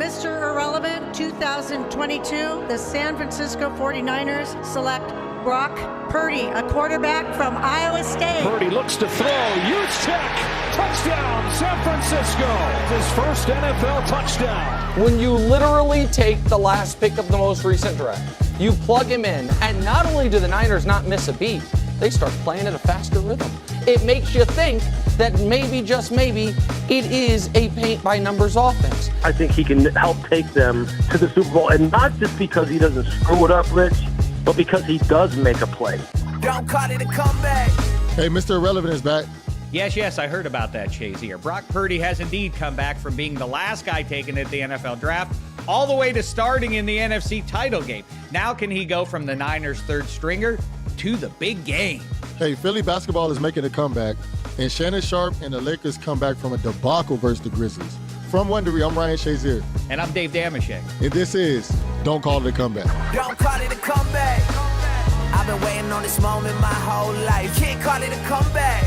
Mr. Irrelevant 2022, the San Francisco 49ers select Brock Purdy, a quarterback from Iowa State. Purdy looks to throw. Juszczyk. Touchdown, San Francisco. His first NFL touchdown. When you literally take the last pick of the most recent draft, you plug him in, and not only do the Niners not miss a beat, they start playing at a faster rhythm. It makes you think that maybe, just maybe, it is a paint-by-numbers offense. I think he can help take them to the Super Bowl, and not just because he doesn't screw it up, Rich, but because he does make a play. Don't call it a comeback. Hey, Mr. Irrelevant is back. Yes, I heard about that, Shazier. Brock Purdy has indeed come back from being the last guy taken at the NFL draft all the way to starting in the NFC title game. Now can he go from the Niners' third stringer to the big game? Hey, Philly basketball is making a comeback, and Shannon Sharp and the Lakers come back from a debacle versus the Grizzlies. From Wondery, I'm Ryan Shazier. And I'm Dave Dameshek. And this is Don't Call It a Comeback. Don't call it a comeback. I've been waiting on this moment my whole life. Can't call it a comeback.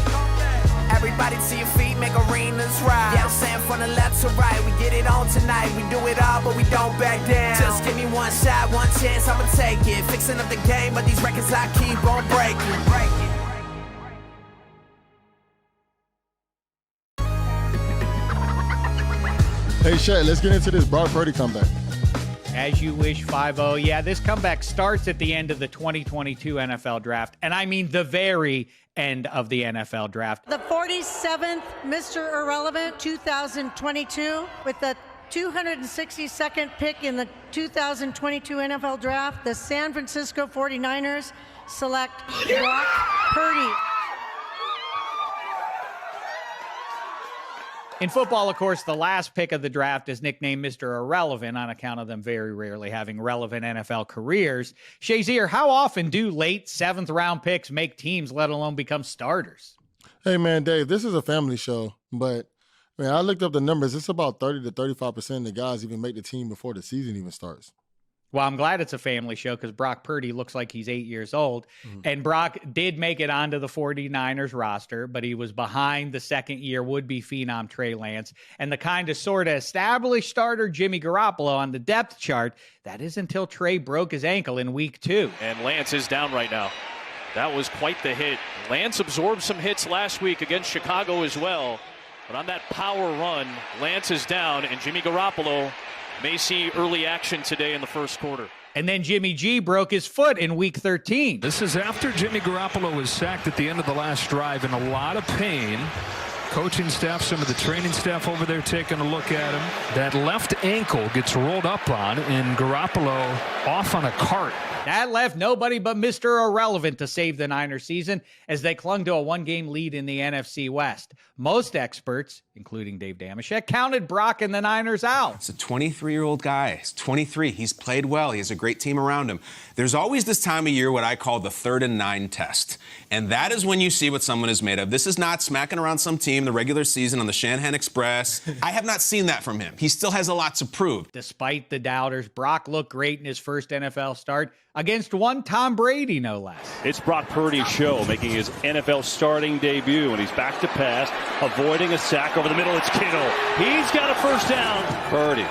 Everybody to your feet, make arenas rise. Yeah, I'm saying from the left to right, we get it on tonight. We do it all, but we don't back down. Just give me one shot, one chance, I'ma take it. Fixing up the game, but these records I keep on breaking. Hey, Shek, let's get into this Brock Purdy comeback. As you wish, 5-0. Yeah, this comeback starts at the end of the 2022 NFL draft, and I mean the very end of the NFL draft. The 47th Mr. Irrelevant 2022, with the 262nd pick in the 2022 NFL draft, the San Francisco 49ers select Brock Purdy. In football, of course, the last pick of the draft is nicknamed Mr. Irrelevant on account of them very rarely having relevant NFL careers. Shazier, how often do late seventh-round picks make teams, let alone become starters? Hey, man, Dave, this is a family show, but, man, I looked up the numbers. It's about 30 to 35% of the guys even make the team before the season even starts. Well, I'm glad it's a family show because Brock Purdy looks like he's 8 years old. And Brock did make it onto the 49ers roster, but he was behind the second-year would-be phenom Trey Lance and the kind of sort of established starter Jimmy Garoppolo on the depth chart. That is until Trey broke his ankle in week 2. And Lance is down right now. That was quite the hit. Lance absorbed some hits last week against Chicago as well. But on that power run, Lance is down, and Jimmy Garoppolo may see early action today in the first quarter. And then Jimmy G broke his foot in week 13. This is after Jimmy Garoppolo was sacked at the end of the last drive in a lot of pain. Coaching staff, some of the training staff over there taking a look at him. That left ankle gets rolled up on, and Garoppolo off on a cart. That left nobody but Mr. Irrelevant to save the Niners season as they clung to a one-game lead in the NFC West. Most experts, including Dave Dameshek, counted Brock and the Niners out. It's a 23-year-old guy. He's 23. He's played well. He has a great team around him. There's always this time of year what I call the 3rd and 9 test. And that is when you see what someone is made of. This is not smacking around some team the regular season on the Shanahan Express. I have not seen that from him. He still has a lot to prove. Despite the doubters, Brock looked great in his first NFL start against one Tom Brady, no less. It's Brock Purdy's show, making his NFL starting debut, and he's back to pass, avoiding a sack over the middle. It's Kittle. He's got a first down. Purdy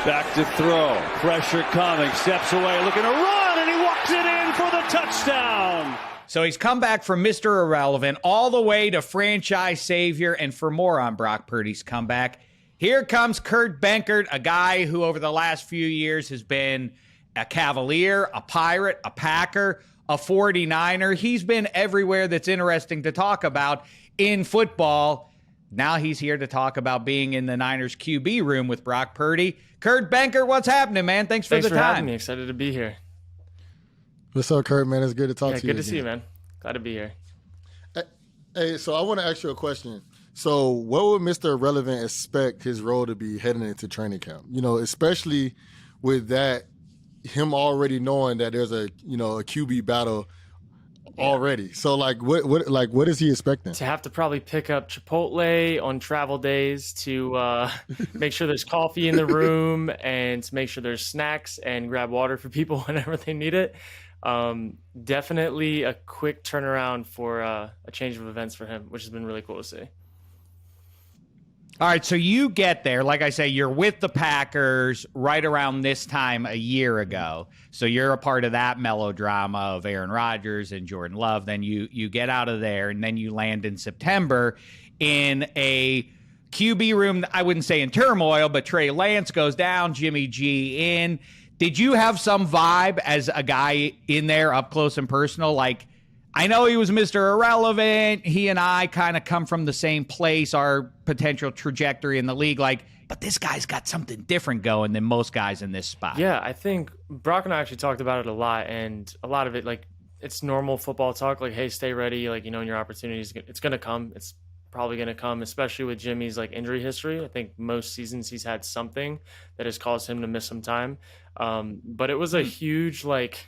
back to throw. Pressure coming. Steps away, looking to run, and he walks it in for the touchdown. So he's come back from Mr. Irrelevant all the way to franchise savior. And for more on Brock Purdy's comeback, here comes Kurt Benkert, a guy who over the last few years has been a Cavalier, a Pirate, a Packer, a 49er. He's been everywhere that's interesting to talk about in football. Now he's here to talk about being in the Niners QB room with Brock Purdy. Kurt Benkert, what's happening, man? Thanks for the time. Thanks for having me. Excited to be here. What's up, Kurt, man? It's good to talk to you. Good to see you, man. Glad to be here. Hey, so I want to ask you a question. So what would Mr. Irrelevant expect his role to be heading into training camp? You know, especially with that, him already knowing that there's a QB battle already. So what is he expecting? To have to probably pick up Chipotle on travel days, to make sure there's coffee in the room, and to make sure there's snacks and grab water for people whenever they need it. Definitely a quick turnaround for a change of events for him, which has been really cool to see. All right, so you get there. Like I say, you're with the Packers right around this time a year ago. So you're a part of that melodrama of Aaron Rodgers and Jordan Love. Then you get out of there, and then you land in September in a QB room, I wouldn't say in turmoil, but Trey Lance goes down, Jimmy G in. Did you have some vibe as a guy in there up close and personal? Like, I know he was Mr. Irrelevant. He and I kind of come from the same place, our potential trajectory in the league. Like, but this guy's got something different going than most guys in this spot. Yeah, I think Brock and I actually talked about it a lot, and a lot of it, like, it's normal football talk. Like, hey, stay ready. Like, and your opportunities, it's going to come. It's probably going to come, especially with Jimmy's, like, injury history. I think most seasons he's had something that has caused him to miss some time. But it was a huge, like,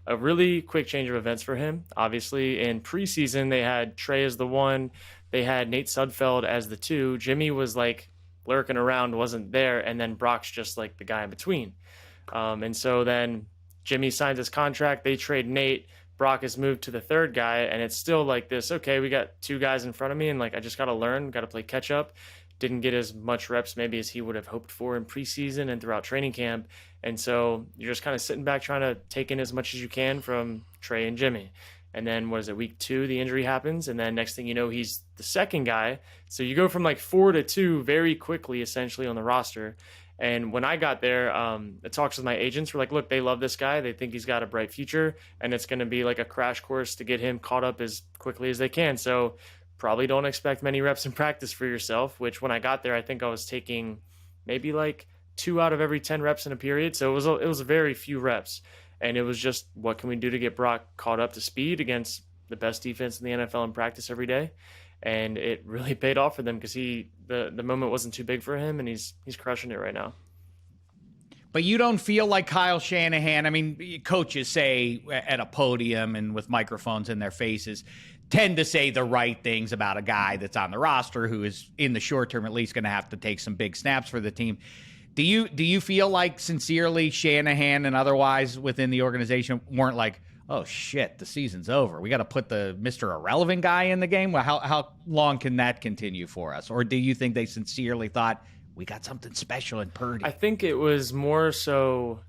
a really quick change of events for him. Obviously, in preseason, they had Trey as the 1. They had Nate Sudfeld as the 2. Jimmy was, like, lurking around, wasn't there, and then Brock's just, like, the guy in between. And so then Jimmy signs his contract. They trade Nate. Brock is moved to the 3rd guy, and it's still like this, okay, we got 2 guys in front of me, and, like, I just got to learn, got to play catch-up. Didn't get as much reps maybe as he would have hoped for in preseason and throughout training camp. And so you're just kind of sitting back trying to take in as much as you can from Trey and Jimmy. And then what is it, week 2, the injury happens. And then next thing you know, he's the 2nd guy. So you go from like 4 to 2 very quickly, essentially, on the roster. And when I got there, the talks with my agents were like, look, they love this guy. They think he's got a bright future. And it's going to be like a crash course to get him caught up as quickly as they can. So probably don't expect many reps in practice for yourself, which when I got there, I think I was taking maybe like 2 out of every 10 reps in a period. So it was very few reps. And it was just, what can we do to get Brock caught up to speed against the best defense in the NFL in practice every day? And it really paid off for them because the moment wasn't too big for him, and he's crushing it right now. But you don't feel like Kyle Shanahan. I mean, coaches say at a podium and with microphones in their faces, tend to say the right things about a guy that's on the roster who is, in the short term at least, going to have to take some big snaps for the team. Do you feel like sincerely Shanahan and otherwise within the organization weren't like, oh shit, the season's over, we got to put the Mr. Irrelevant guy in the game? Well, how long can that continue for us? Or do you think they sincerely thought, we got something special in Purdy? I think it was more so,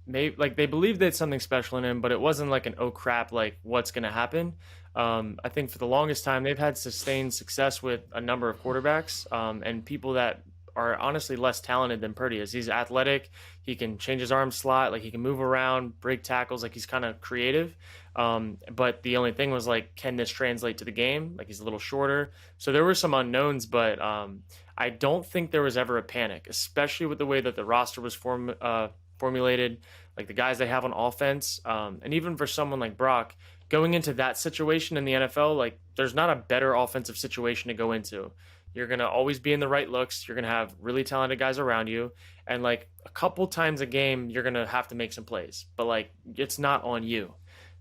maybe like they believed they had something special in him, but it wasn't like an oh crap, like what's going to happen. I think for the longest time they've had sustained success with a number of quarterbacks and people that are honestly less talented than Purdy is. He's athletic. He can change his arm slot. Like, he can move around, break tackles. Like, he's kind of creative. But the only thing was, like, can this translate to the game? Like, he's a little shorter. So there were some unknowns, but I don't think there was ever a panic, especially with the way that the roster was formulated, like the guys they have on offense. And even for someone like Brock, going into that situation in the NFL, like, there's not a better offensive situation to go into. You're going to always be in the right looks. You're going to have really talented guys around you. And, like, a couple times a game, you're going to have to make some plays. But, like, it's not on you.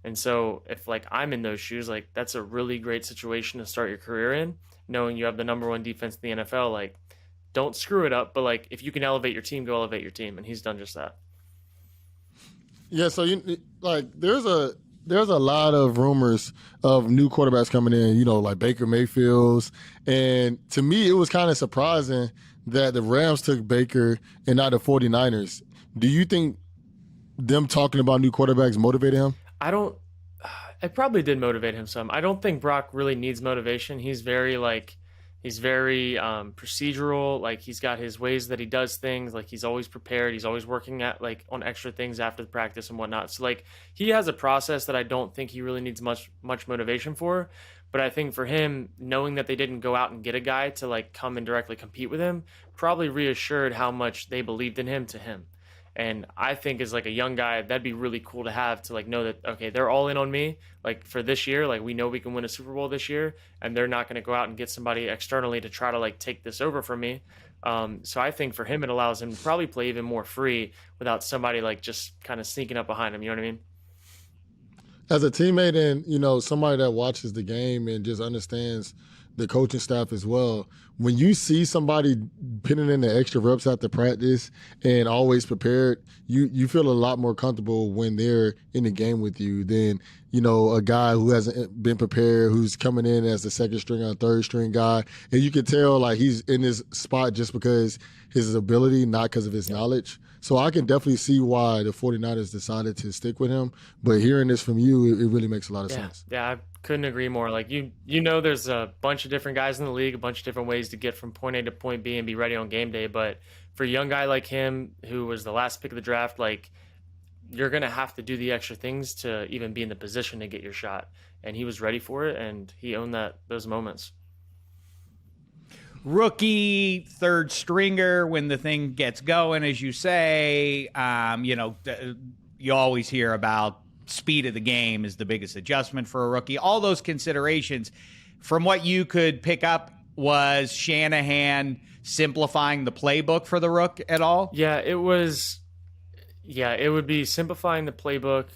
And so if, like, I'm in those shoes, like, that's a really great situation to start your career in, knowing you have the number 1 defense in the NFL. Like, don't screw it up. But, like, if you can elevate your team, go elevate your team. And he's done just that. Yeah, so, there's a lot of rumors of new quarterbacks coming in, like Baker Mayfield's. And to me, it was kind of surprising that the Rams took Baker and not the 49ers. Do you think them talking about new quarterbacks motivated him? It probably did motivate him some. I don't think Brock really needs motivation. He's very procedural. Like, he's got his ways that he does things. Like, he's always prepared. He's always working on extra things after the practice and whatnot. So, like, he has a process that I don't think he really needs much motivation for. But I think for him, knowing that they didn't go out and get a guy to, like, come and directly compete with him probably reassured how much they believed in him to him. And I think as, like, a young guy, that'd be really cool to have, to, like, know that, okay, they're all in on me. Like, for this year, like, we know we can win a Super Bowl this year, and they're not going to go out and get somebody externally to try to, like, take this over from me. So I think for him, it allows him to probably play even more free without somebody, like, just kind of sneaking up behind him. You know what I mean? As a teammate and, somebody that watches the game and just understands the coaching staff as well. When you see somebody putting in the extra reps after practice and always prepared, you feel a lot more comfortable when they're in the game with you than, a guy who hasn't been prepared, who's coming in as the second string or third string guy. And you can tell like he's in this spot just because his ability, not because of his knowledge. So I can definitely see why the 49ers decided to stick with him. But hearing this from you, it really makes a lot of sense. Yeah, I couldn't agree more. Like, there's a bunch of different guys in the league, a bunch of different ways to get from point A to point B and be ready on game day. But for a young guy like him, who was the last pick of the draft, like, you're going to have to do the extra things to even be in the position to get your shot. And he was ready for it, and he owned those moments. Rookie, third stringer, when the thing gets going, as you say, you always hear about speed of the game is the biggest adjustment for a rookie. All those considerations, from what you could pick up, was Shanahan simplifying the playbook for the Rook at all? Yeah, it was. Yeah, it would be simplifying the playbook.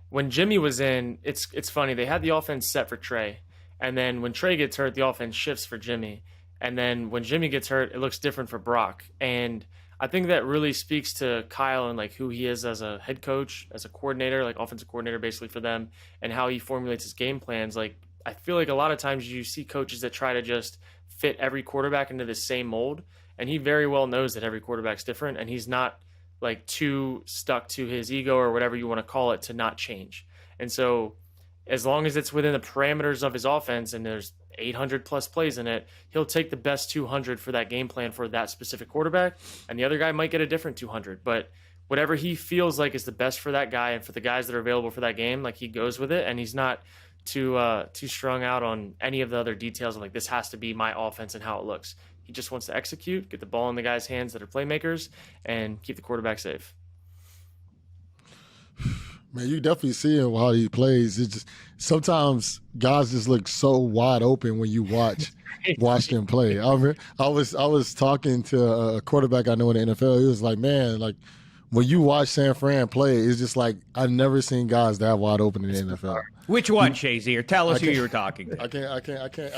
When Jimmy was in, it's funny. They had the offense set for Trey, and then when Trey gets hurt, the offense shifts for Jimmy. And then when Jimmy gets hurt, it looks different for Brock. And I think that really speaks to Kyle and like who he is as a head coach, as a coordinator, like offensive coordinator basically for them, and how he formulates his game plans. Like, I feel like a lot of times you see coaches that try to just fit every quarterback into the same mold, and he very well knows that every quarterback's different, and he's not like too stuck to his ego or whatever you want to call it to not change. And so as long as it's within the parameters of his offense and there's 800 plus plays in it, he'll take the best 200 for that game plan for that specific quarterback, and the other guy might get a different 200. But whatever he feels like is the best for that guy and for the guys that are available for that game, like, he goes with it, and he's not too strung out on any of the other details of like, this has to be my offense and how it looks. He just wants to execute, get the ball in the guys' hands that are playmakers, and keep the quarterback safe. Man, you definitely see him how he plays. It's just sometimes guys just look so wide open when you watch them play. I was talking to a quarterback I know in the NFL. He was like, man, like, when you watch San Fran play, it's just like I've never seen guys that wide open in the NFL. Which one, Shazier? Tell us who you were talking to. I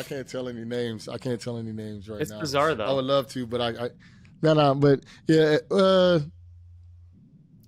can't tell any names. I can't tell any names right now. It's bizarre though. I would love to, but but yeah.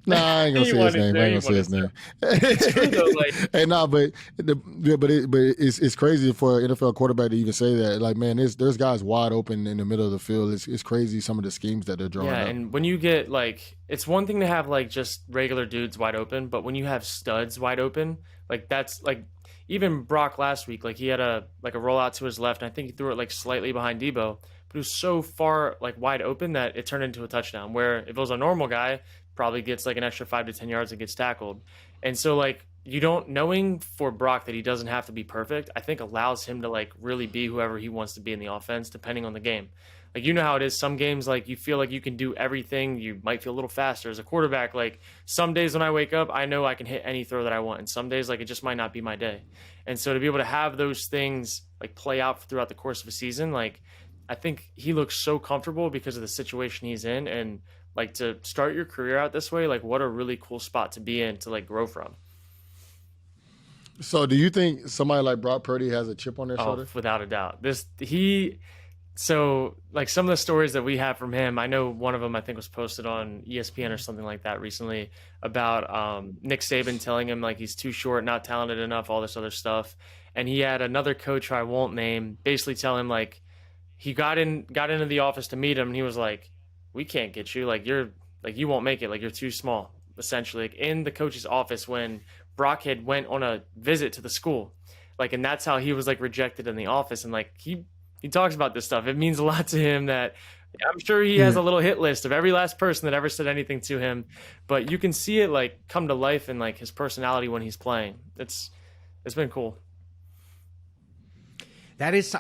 Nah, I ain't gonna say his name. I ain't gonna say his name. It's true though, like, Hey, nah, but it's crazy for an NFL quarterback to even say that. Like, man, there's guys wide open in the middle of the field. It's crazy some of the schemes that they're drawing up. and when you get like, it's one thing to have like just regular dudes wide open, but when you have studs wide open, like, that's like, even Brock last week, like, he had a rollout to his left, and I think he threw it like slightly behind Debo, but it was so far like wide open that it turned into a touchdown. Where if it was a normal guy, probably gets like an extra 5 to 10 yards and gets tackled. And so like, knowing for Brock that he doesn't have to be perfect, I think allows him to like really be whoever he wants to be in the offense, depending on the game. Like, you know how it is. Some games, like, you feel like you can do everything. You might feel a little faster as a quarterback. Like, some days when I wake up, I know I can hit any throw that I want. And some days, like, it just might not be my day. And so to be able to have those things like play out throughout the course of a season, like, I think he looks so comfortable because of the situation he's in. And like, to start your career out this way, like, what a really cool spot to be in to like grow from. So do you think somebody like Brock Purdy has a chip on their shoulder? Without a doubt. So like, some of the stories that we have from him, I know one of them I think was posted on ESPN or something like that recently about Nick Saban telling him like he's too short, not talented enough, all this other stuff. And he had another coach who I won't name basically tell him like, he got into the office to meet him, and he was like, we can't get you, like, you won't make it, like, you're too small, essentially, like, in the coach's office when Brock had went on a visit to the school, like, and that's how he was like rejected in the office. And like, he talks about this stuff. It means a lot to him that I'm sure he has a little hit list of every last person that ever said anything to him, but you can see it like come to life in like his personality when he's playing. It's been cool. That is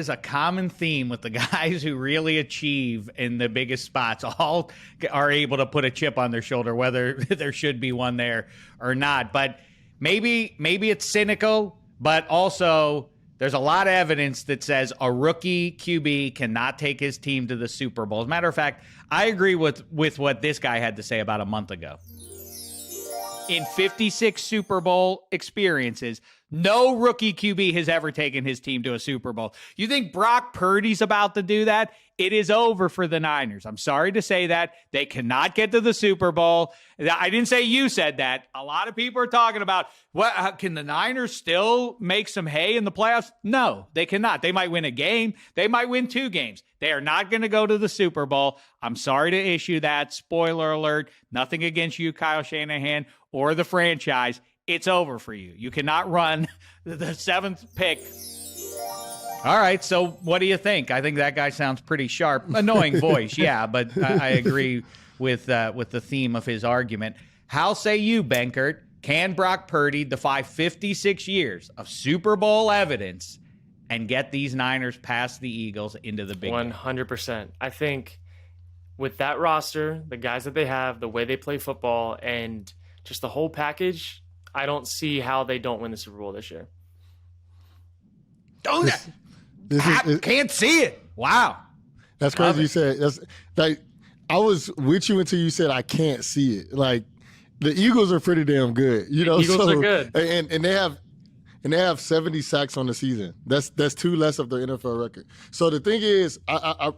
a common theme with the guys who really achieve in the biggest spots. All are able to put a chip on their shoulder, whether there should be one there or not. But maybe it's cynical, but also there's a lot of evidence that says a rookie QB cannot take his team to the Super Bowl. As a matter of fact, I agree with what this guy had to say about a month ago. In 56 Super Bowl experiences, No rookie QB has ever taken his team to a Super Bowl. You think Brock Purdy's about to do that? It is over for the Niners. I'm sorry to say that. They cannot get to the Super Bowl. I didn't say you said that. A lot of people are talking about, can the Niners still make some hay in the playoffs? No, they cannot. They might win a game. They might win 2 games. They are not going to go to the Super Bowl. I'm sorry to issue that. Spoiler alert. Nothing against you, Kyle Shanahan, or the franchise. It's over for you. You cannot run the 7th pick. All right, so what do you think? I think that guy sounds pretty sharp. Annoying voice, yeah, but I agree with the theme of his argument. How say you, Benkert? Can Brock Purdy defy 56 years of Super Bowl evidence and get these Niners past the Eagles into the big game? 100%. I think with that roster, the guys that they have, the way they play football, and just the whole package, I don't see how they don't win the Super Bowl this year. Can't see it. Wow. That's crazy you said. That's like, I was with you until you said I can't see it. Like, the Eagles are pretty damn good. You know, Eagles are good. And they have 70 sacks on the season. That's 2 less of their NFL record. So the thing is, I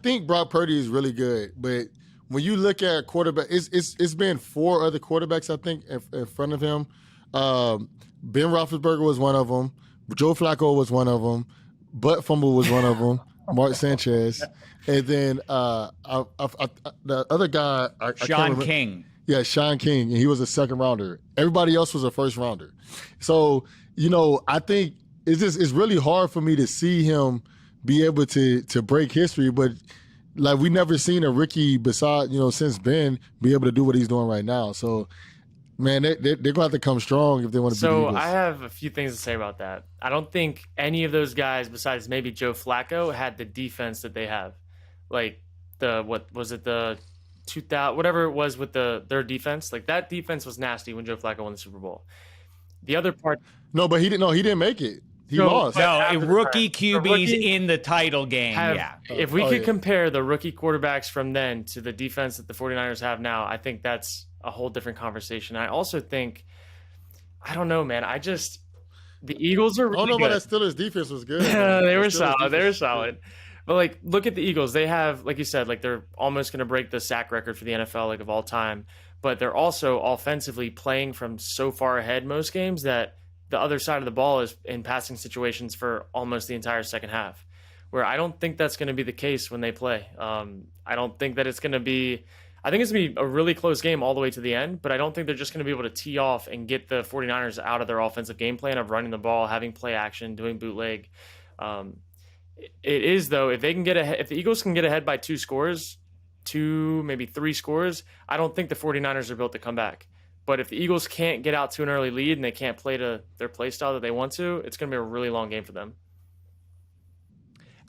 think Brock Purdy is really good, but when you look at quarterback, it's been 4 other quarterbacks, I think, in front of him. Ben Roethlisberger was one of them. Joe Flacco was one of them. Butt Fumble was one of them. Mark Sanchez. And then the other guy, Sean King. Yeah, Sean King, and he was a 2nd rounder. Everybody else was a 1st rounder. So, you know, I think it's really hard for me to see him be able to break history, but like, we never seen a rookie since Ben be able to do what he's doing right now. So, man, they're going to have to come strong if they want to beat the Eagles. So I have a few things to say about that. I don't think any of those guys, besides maybe Joe Flacco, had the defense that they have. Like, the 2000, whatever it was with their defense. Like, that defense was nasty when Joe Flacco won the Super Bowl. The other part. No, but he didn't make it. He lost. No, rookie QBs in the title game. If we could compare the rookie quarterbacks from then to the defense that the 49ers have now, I think that's a whole different conversation. I also think, I don't know, man. The Eagles are really good. But that Steelers defense was good. They were solid. They were solid. But, like, look at the Eagles. They have, like you said, like, they're almost going to break the sack record for the NFL, like, of all time. But they're also offensively playing from so far ahead most games that the other side of the ball is in passing situations for almost the entire second half, where I don't think that's going to be the case when they play. I don't think that it's going to be – I think it's going to be a really close game all the way to the end, but I don't think they're just going to be able to tee off and get the 49ers out of their offensive game plan of running the ball, having play action, doing bootleg. It is, though, if they can get ahead, if the Eagles can get ahead by 2 scores, 2, maybe 3 scores, I don't think the 49ers are built to come back. But if the Eagles can't get out to an early lead and they can't play to their play style that they want to, it's going to be a really long game for them.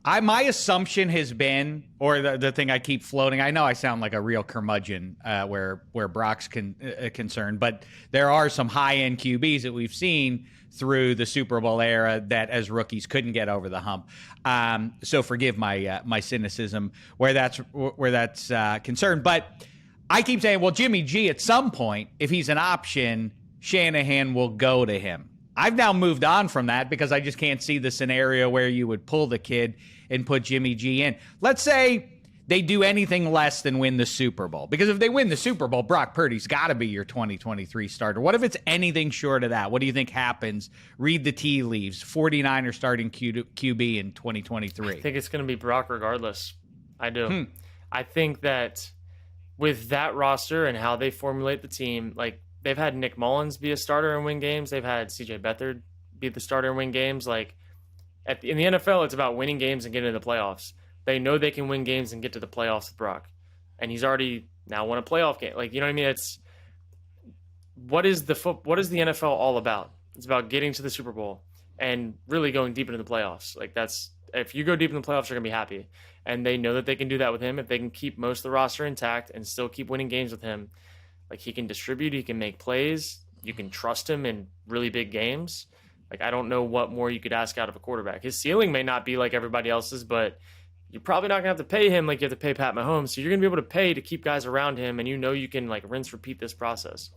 My assumption has been, or the thing I keep floating, I know I sound like a real curmudgeon where Brock's concerned, but there are some high-end QBs that we've seen through the Super Bowl era that as rookies couldn't get over the hump. So forgive my cynicism where that's concerned. But I keep saying, well, Jimmy G, at some point, if he's an option, Shanahan will go to him. I've now moved on from that because I just can't see the scenario where you would pull the kid and put Jimmy G in. Let's say they do anything less than win the Super Bowl. Because if they win the Super Bowl, Brock Purdy's got to be your 2023 starter. What if it's anything short of that? What do you think happens? Read the tea leaves. 49er starting QB in 2023. I think it's going to be Brock regardless. I do. I think that with that roster and how they formulate the team, like, they've had Nick Mullins be a starter and win games. They've had C.J. Beathard be the starter and win games. Like, in the NFL, it's about winning games and getting to the playoffs. They know they can win games and get to the playoffs with Brock. And he's already now won a playoff game. Like, you know what I mean? It's what is the NFL all about? It's about getting to the Super Bowl and really going deep into the playoffs. Like, that's, if you go deep in the playoffs, you're going to be happy. And they know that they can do that with him. If they can keep most of the roster intact and still keep winning games with him, like, he can distribute, he can make plays, you can trust him in really big games. Like, I don't know what more you could ask out of a quarterback. His ceiling may not be like everybody else's, but you're probably not going to have to pay him like you have to pay Pat Mahomes. So you're going to be able to pay to keep guys around him, and you know you can, like, rinse, repeat this process.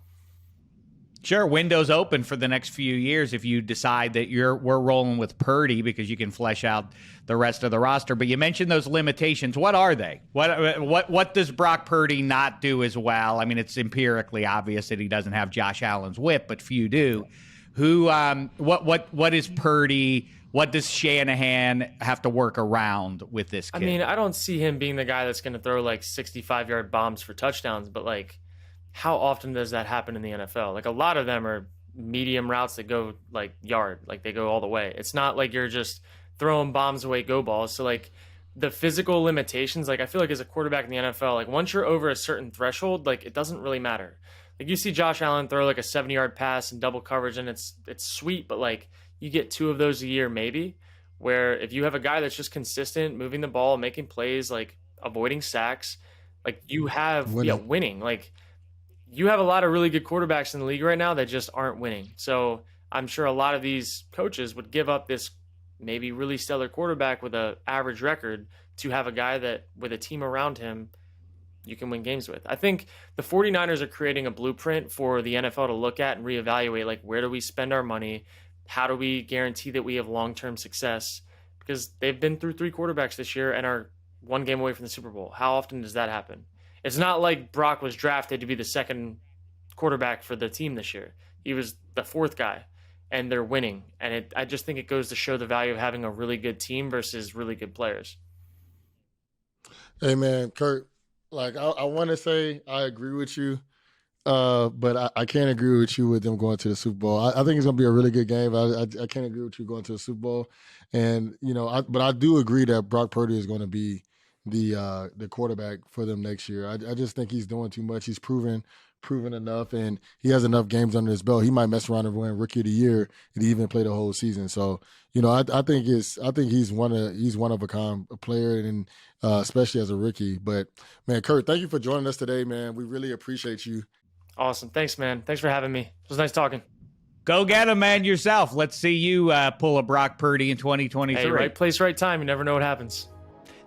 Sure, window's open for the next few years if you decide that we're rolling with Purdy because you can flesh out the rest of the roster. But you mentioned those limitations. What are they? What does Brock Purdy not do as well? I mean, it's empirically obvious that he doesn't have Josh Allen's whip, but few do. What is Purdy? What does Shanahan have to work around with this kid? I mean, I don't see him being the guy that's going to throw like 65-yard bombs for touchdowns, but like, how often does that happen in the NFL? Like, a lot of them are medium routes that go like yard, like they go all the way. It's not like you're just throwing bombs away go balls. So like the physical limitations, like I feel like as a quarterback in the NFL, like once you're over a certain threshold, like it doesn't really matter. Like you see Josh Allen throw like a 70-yard pass in double coverage and it's sweet, but like you get 2 of those a year maybe, where if you have a guy that's just consistent, moving the ball, making plays, like avoiding sacks, like you have winning. Like you have a lot of really good quarterbacks in the league right now that just aren't winning. So I'm sure a lot of these coaches would give up this maybe really stellar quarterback with an average record to have a guy that with a team around him you can win games with. I think the 49ers are creating a blueprint for the NFL to look at and reevaluate, like, where do we spend our money? How do we guarantee that we have long-term success? Because they've been through 3 quarterbacks this year and are 1 game away from the Super Bowl. How often does that happen? It's not like Brock was drafted to be the 2nd quarterback for the team this year. He was the 4th guy, and they're winning. And I just think it goes to show the value of having a really good team versus really good players. Hey, man, Kirk, like I want to say I agree with you, but I can't agree with you with them going to the Super Bowl. I think it's going to be a really good game. I can't agree with you going to the Super Bowl. And, but I do agree that Brock Purdy is going to be the quarterback for them next year. I just think he's doing too much. He's proven enough, and he has enough games under his belt. He might mess around and win Rookie of the Year and even play the whole season. So, I think he's one of a kind player, and especially as a rookie. But man, Kurt, thank you for joining us today, man. We really appreciate you. Awesome, thanks, man. Thanks for having me. It was nice talking. Go get him, man, yourself. Let's see you pull a Brock Purdy in 2023. Hey, right place, right time. You never know what happens.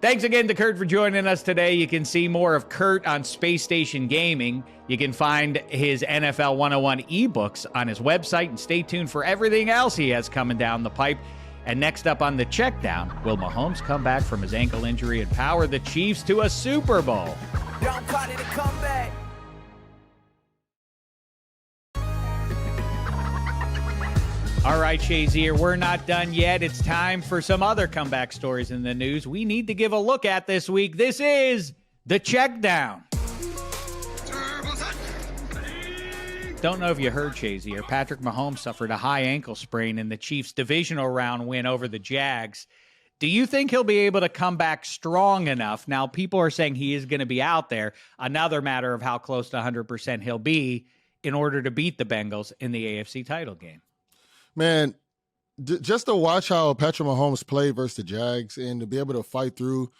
Thanks again to Kurt for joining us today. You can see more of Kurt on Space Station Gaming. You can find his NFL 101 ebooks on his website, and stay tuned for everything else he has coming down the pipe. And next up on the Checkdown, will Mahomes come back from his ankle injury and power the Chiefs to a Super Bowl? Don't call it a comeback. All right, Shazier, we're not done yet. It's time for some other comeback stories in the news we need to give a look at this week. This is the Checkdown. Don't know if you heard, Shazier. Patrick Mahomes suffered a high ankle sprain in the Chiefs' divisional round win over the Jags. Do you think he'll be able to come back strong enough? Now, people are saying he is going to be out there. Another matter of how close to 100% he'll be in order to beat the Bengals in the AFC title game. Man, just to watch how Patrick Mahomes played versus the Jags and to be able to fight through,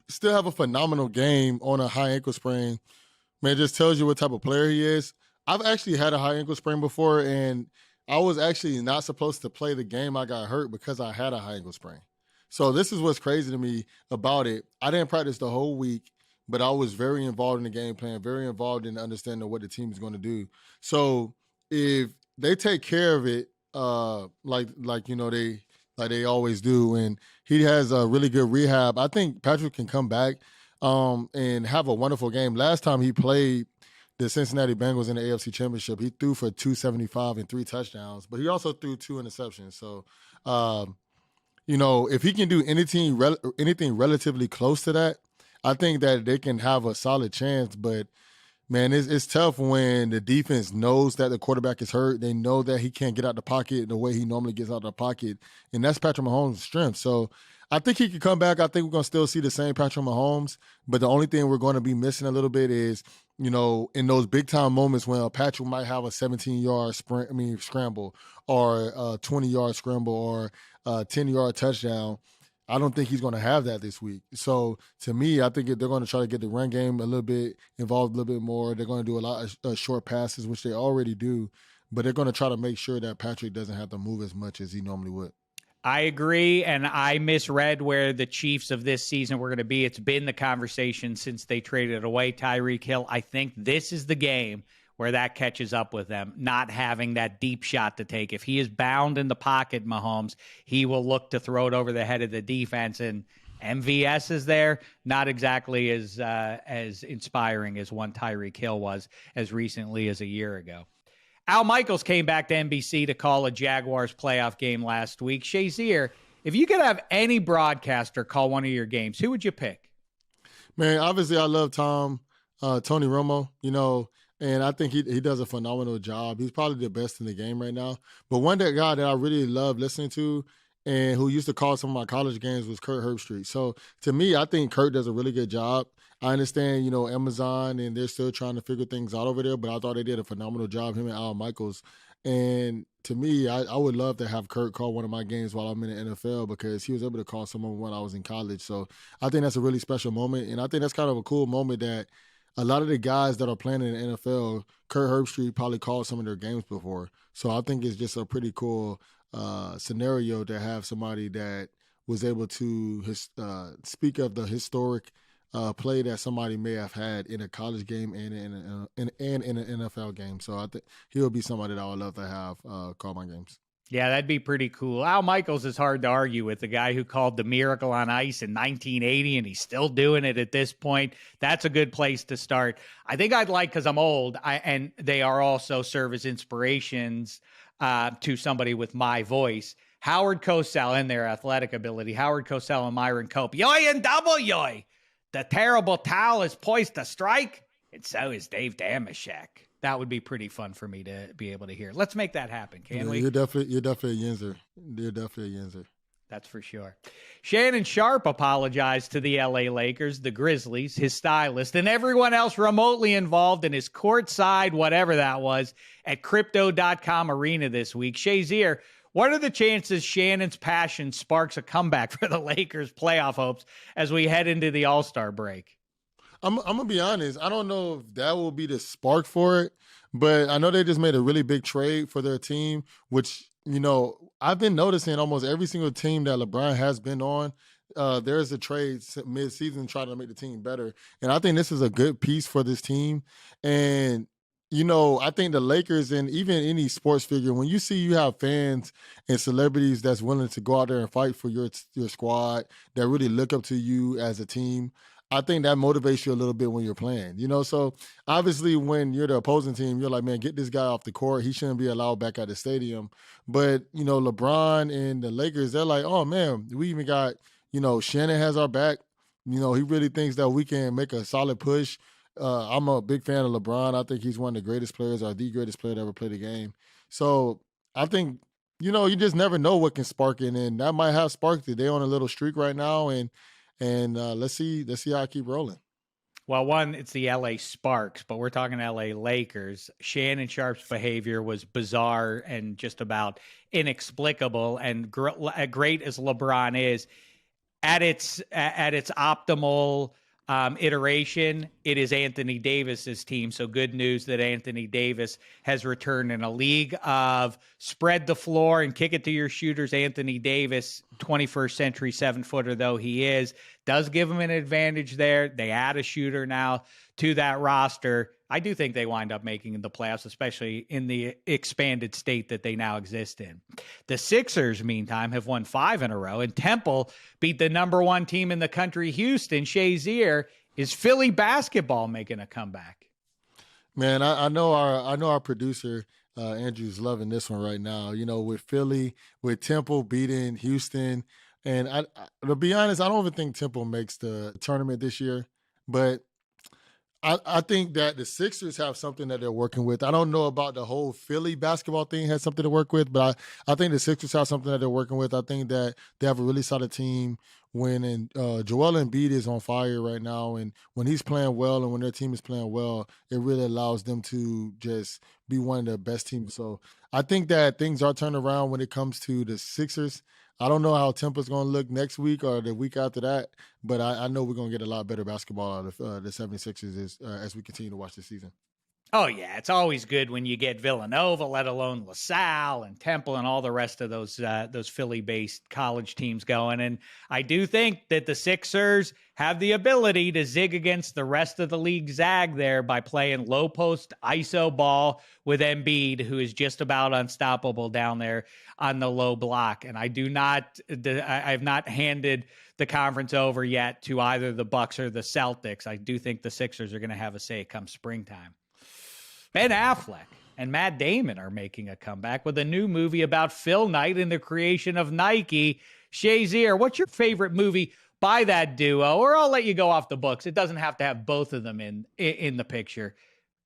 still have a phenomenal game on a high ankle sprain, man, just tells you what type of player he is. I've actually had a high ankle sprain before, and I was actually not supposed to play the game I got hurt because I had a high ankle sprain. So this is what's crazy to me about it. I didn't practice the whole week, but I was very involved in the game plan, very involved in understanding what the team is going to do. So if they take care of it, they always do, and he has a really good rehab, I think Patrick can come back and have a wonderful game. Last time he played the Cincinnati Bengals in the AFC Championship, he threw for 275 and 3 touchdowns, but he also threw 2 interceptions. So, if he can do anything relatively close to that, I think that they can have a solid chance. But man, it's tough when the defense knows that the quarterback is hurt. They know that he can't get out the pocket the way he normally gets out the pocket, and that's Patrick Mahomes' strength. So I think he could come back. I think we're going to still see the same Patrick Mahomes, but the only thing we're going to be missing a little bit is, in those big-time moments when Patrick might have a 17-yard scramble or a 20-yard scramble or a 10-yard touchdown. I don't think he's going to have that this week. So, to me, I think they're going to try to get the run game a little bit involved, a little bit more. They're going to do a lot of short passes, which they already do, but they're going to try to make sure that Patrick doesn't have to move as much as he normally would. I agree, and I misread where the Chiefs of this season were going to be. It's been the conversation since they traded away Tyreek Hill. I think this is the game where that catches up with them, not having that deep shot to take. If he is bound in the pocket, Mahomes, he will look to throw it over the head of the defense, and MVS is there, not exactly as inspiring as one Tyreek Hill was as recently as a year ago. Al Michaels came back to NBC to call a Jaguars playoff game last week. Shazier, if you could have any broadcaster call one of your games, who would you pick? Man, obviously I love Tony Romo, and I think he does a phenomenal job. He's probably the best in the game right now. But one guy that I really love listening to and who used to call some of my college games was Kirk Herbstreit. So to me, I think Kirk does a really good job. I understand, Amazon, and they're still trying to figure things out over there, but I thought they did a phenomenal job, him and Al Michaels. And to me, I would love to have Kirk call one of my games while I'm in the NFL, because he was able to call someone when I was in college. So I think that's a really special moment. And I think that's kind of a cool moment that a lot of the guys that are playing in the NFL, Kirk Herbstreit probably called some of their games before. So I think it's just a pretty cool scenario to have somebody that was able to speak of the historic play that somebody may have had in a college game and in an NFL game. So I think he'll be somebody that I would love to have call my games. Yeah, that'd be pretty cool. Al Michaels is hard to argue with, the guy who called the Miracle on Ice in 1980, and he's still doing it at this point. That's a good place to start. I think I'd like, because I'm old, and they are also serve as inspirations to somebody with my voice, Howard Cosell and their athletic ability. Howard Cosell and Myron Cope. Yoy and double yoy. The terrible towel is poised to strike, and so is Dave Dameshek. That would be pretty fun for me to be able to hear. Let's make that happen, can we? You're definitely a Yinzer. You're definitely a Yinzer. That's for sure. Shannon Sharpe apologized to the LA Lakers, the Grizzlies, his stylist, and everyone else remotely involved in his courtside, whatever that was, at Crypto.com Arena this week. Shazier, what are the chances Shannon's passion sparks a comeback for the Lakers' playoff hopes as we head into the All-Star break? I'm going to be honest. I don't know if that will be the spark for it, but I know they just made a really big trade for their team, which, I've been noticing almost every single team that LeBron has been on, there's a trade mid-season trying to make the team better. And I think this is a good piece for this team. And, I think the Lakers, and even any sports figure, when you have fans and celebrities that's willing to go out there and fight for your squad, that really look up to you as a team, I think that motivates you a little bit when you're playing, So obviously when you're the opposing team, you're like, man, get this guy off the court. He shouldn't be allowed back at the stadium. But, LeBron and the Lakers, they're like, oh, man, we even got, Shannon has our back. He really thinks that we can make a solid push. I'm a big fan of LeBron. I think he's one of the greatest players, or the greatest player to ever play the game. So I think, you just never know what can spark it. And that might have sparked it. They're on a little streak right now, and let's see how I keep rolling. Well, one, it's the LA Sparks, but we're talking LA Lakers. Shannon Sharpe's behavior was bizarre and just about inexplicable. And great as LeBron is, at its optimal iteration, it is Anthony Davis's team. So good news that Anthony Davis has returned in a league of spread the floor and kick it to your shooters. Anthony Davis, 21st century 7-footer though he is, does give him an advantage there. They add a shooter now to that roster. I do think they wind up making the playoffs, especially in the expanded state that they now exist in. The Sixers, meantime, have won 5 in a row, and Temple beat the number 1 team in the country, Houston. Shazier, is Philly basketball making a comeback? Man, I know our producer Andrew's loving this one right now. With Philly, with Temple beating Houston, and to be honest, I don't even think Temple makes the tournament this year, but I think that the Sixers have something that they're working with. I don't know about the whole Philly basketball thing has something to work with, but I think the Sixers have something that they're working with. I think that they have a really solid team when Joel Embiid is on fire right now, and when he's playing well and when their team is playing well, it really allows them to just be one of the best teams. So I think that things are turning around when it comes to the Sixers. I don't know how Temple's going to look next week or the week after that, but I know we're going to get a lot better basketball out of the 76ers as we continue to watch this season. Oh, yeah. It's always good when you get Villanova, let alone LaSalle and Temple and all the rest of those Philly-based college teams going. And I do think that the Sixers have the ability to zig against the rest of the league zag there by playing low-post ISO ball with Embiid, who is just about unstoppable down there on the low block. And I have not handed the conference over yet to either the Bucks or the Celtics. I do think the Sixers are going to have a say come springtime. Ben Affleck and Matt Damon are making a comeback with a new movie about Phil Knight and the creation of Nike. Shazier, what's your favorite movie by that duo? Or I'll let you go off the books. It doesn't have to have both of them in the picture.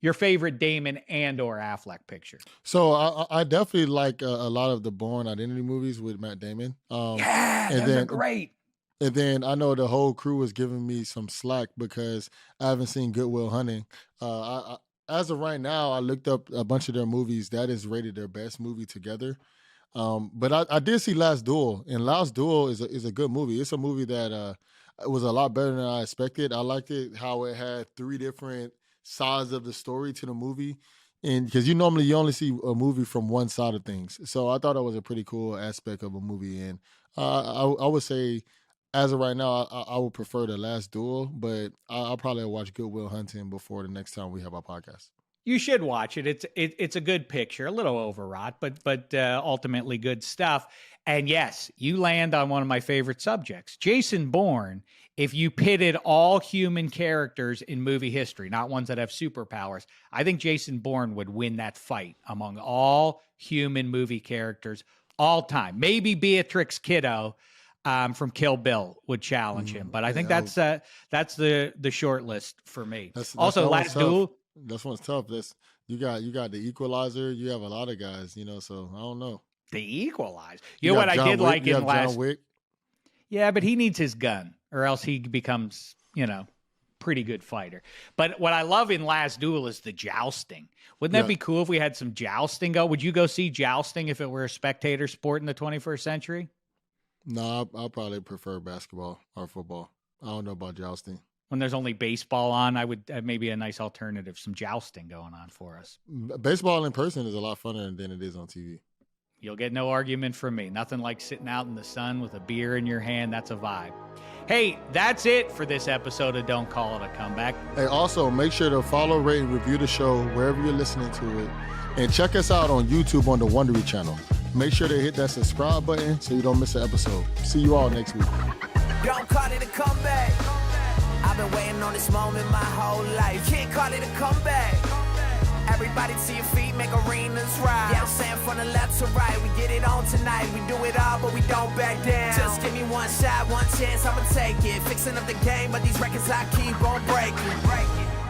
Your favorite Damon and or Affleck picture. So I definitely like a lot of the Bourne Identity movies with Matt Damon. They're great. And then I know the whole crew was giving me some slack because I haven't seen Good Will Hunting. As of right now, I looked up a bunch of their movies. That is rated their best movie together. But I did see Last Duel, and Last Duel is a good movie. It's a movie that was a lot better than I expected. I liked it how it had 3 different sides of the story to the movie, and because you only see a movie from one side of things. So I thought that was a pretty cool aspect of a movie, and I would say, as of right now, I would prefer The Last Duel, but I'll probably watch Good Will Hunting before the next time we have our podcast. You should watch it. It's a good picture, a little overwrought, but ultimately good stuff. And yes, you land on one of my favorite subjects, Jason Bourne. If you pitted all human characters in movie history, not ones that have superpowers, I think Jason Bourne would win that fight among all human movie characters all time. Maybe Beatrix Kiddo from Kill Bill would challenge him, but I think that's the short list for me. Also, Last Duel. This one's tough. You got the Equalizer. You have a lot of guys, so I don't know. The Equalizer. You know what I did like in Last. John Wick. Yeah, but he needs his gun, or else he becomes, pretty good fighter. But what I love in Last Duel is the jousting. Wouldn't that be cool if we had some jousting go? Would you go see jousting if it were a spectator sport in the 21st century? No, I'll probably prefer basketball or football. I don't know about jousting. When there's only baseball on, I would maybe a nice alternative, some jousting going on for us. Baseball in person is a lot funner than it is on TV. You'll get no argument from me. Nothing like sitting out in the sun with a beer in your hand. That's a vibe. Hey, that's it for this episode of Don't Call It a Comeback. Hey, also, make sure to follow, rate, and review the show wherever you're listening to it. And check us out on YouTube on the Wondery channel. Make sure to hit that subscribe button so you don't miss an episode. See you all next week. Don't call it a comeback. I've been waiting on this moment my whole life. Can't call it a comeback. Everybody to your feet, make arenas rise. Yeah, I'm saying from the left to right, we get it on tonight. We do it all, but we don't back down. Just give me one shot, one chance, I'ma take it. Fixing up the game, but these records I keep on breaking.